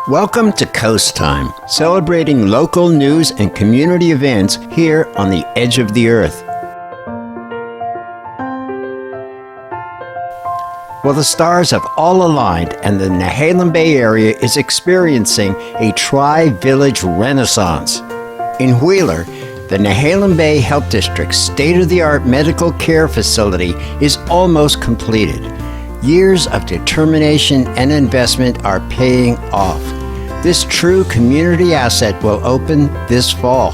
Welcome to Coast Time, celebrating local news and community events here on the edge of the earth. Well, the stars have all aligned and the Nehalem Bay area is experiencing a tri-village renaissance. In Wheeler, the Nehalem Bay Health District's state-of-the-art medical care facility is almost completed. Years of determination and investment are paying off. This true community asset will open this fall.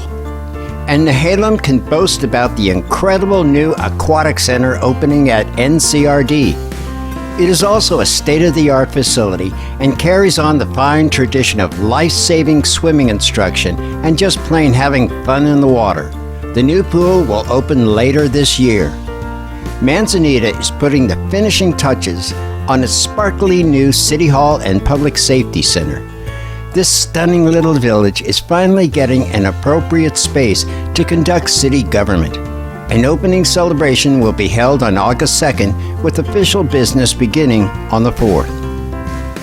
And Nehalem can boast about the incredible new aquatic center opening at NCRD. It is also a state-of-the-art facility and carries on the fine tradition of life-saving swimming instruction and just plain having fun in the water. The new pool will open later this year. Manzanita is putting the finishing touches on its sparkly new City Hall and Public Safety Center. This stunning little village is finally getting an appropriate space to conduct city government. An opening celebration will be held on August 2nd with official business beginning on the 4th.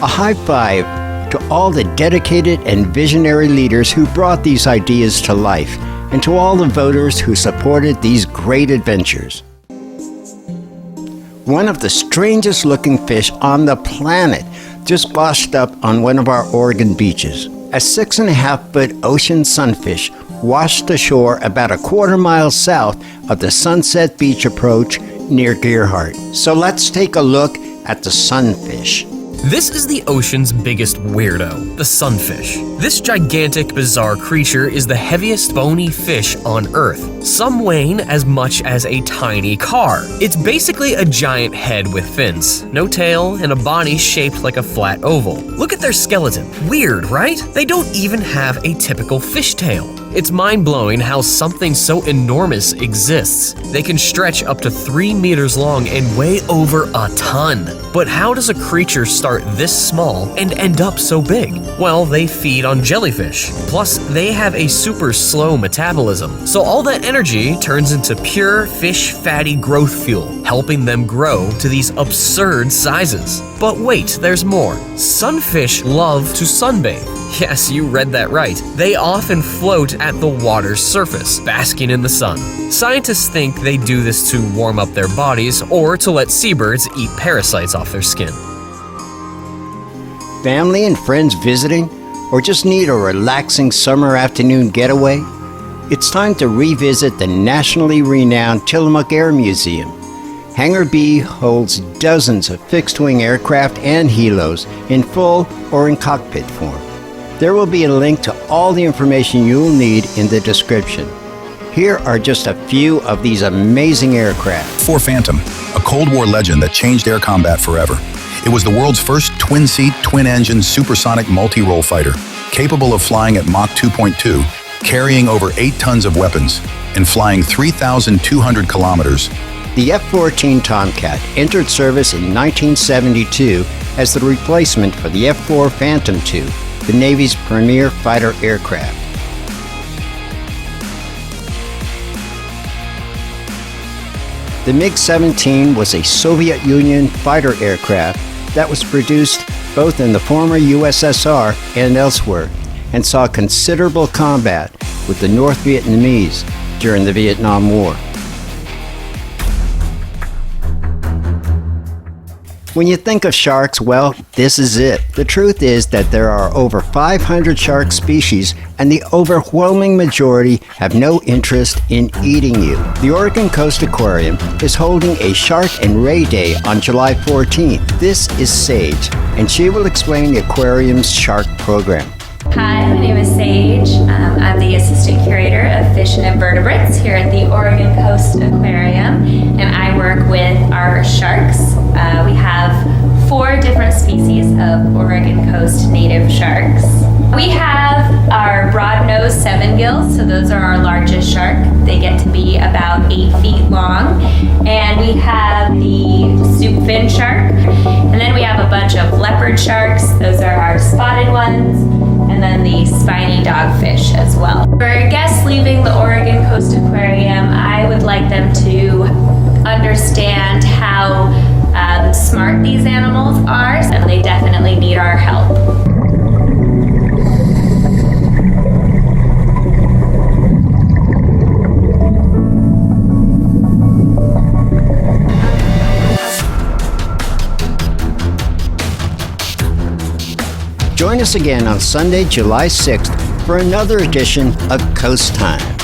A high five to all the dedicated and visionary leaders who brought these ideas to life and to all the voters who supported these great adventures. One of the strangest looking fish on the planet just washed up on one of our Oregon beaches. A 6.5-foot ocean sunfish washed ashore about a quarter-mile south of the Sunset Beach approach near Gearhart. So let's take a look at the sunfish. This is the ocean's biggest weirdo, the sunfish. This gigantic, bizarre creature is the heaviest bony fish on Earth, some weighing as much as a tiny car. It's basically a giant head with fins, no tail, and a body shaped like a flat oval. Look at their skeleton. Weird, right? They don't even have a typical fish tail. It's mind-blowing how something so enormous exists. They can stretch up to 3 meters long and weigh over a ton. But how does a creature start this small and end up so big? Well, they feed on jellyfish. Plus, they have a super slow metabolism, so all that energy turns into pure fish fatty growth fuel, helping them grow to these absurd sizes. But wait, there's more. Sunfish love to sunbathe. Yes, you read that right. They often float at the water's surface, basking in the sun. Scientists think they do this to warm up their bodies or to let seabirds eat parasites off their skin. Family and friends visiting, or just need a relaxing summer afternoon getaway? It's time to revisit the nationally renowned Tillamook Air Museum. Hangar B holds dozens of fixed-wing aircraft and helos in full or in cockpit form. There will be a link to all the information you'll need in the description. Here are just a few of these amazing aircraft. Fort Phantom, a Cold War legend that changed air combat forever. It was the world's first twin-seat, twin-engine supersonic multi-role fighter, capable of flying at Mach 2.2, carrying over 8 tons of weapons, and flying 3,200 kilometers. The F-14 Tomcat entered service in 1972 as the replacement for the F-4 Phantom II, the Navy's premier fighter aircraft. The MiG-17 was a Soviet Union fighter aircraft that was produced both in the former USSR and elsewhere, and saw considerable combat with the North Vietnamese during the Vietnam War. When you think of sharks, well, this is it. The truth is that there are over 500 shark species, and the overwhelming majority have no interest in eating you. The Oregon Coast Aquarium is holding a Shark and Ray Day on July 14th. This is Sage, and she will explain the aquarium's shark program. Hi, my name is Sage. I'm the Assistant Curator of Fish and Invertebrates here at the Oregon Coast Aquarium, and I work with our sharks. We have 4 different species of Oregon Coast native sharks. We have our broad-nosed 7-gills, so those are our largest shark. They get to be about 8 feet long. And we have the soup fin shark, and then we have a bunch of leopard sharks. Those are our spotted ones. And then the spiny dogfish as well. For guests leaving the Oregon Coast Aquarium, I would like them to understand how smart these animals are, and they definitely need our help. Join us again on Sunday, July 6th for another edition of Coast Time.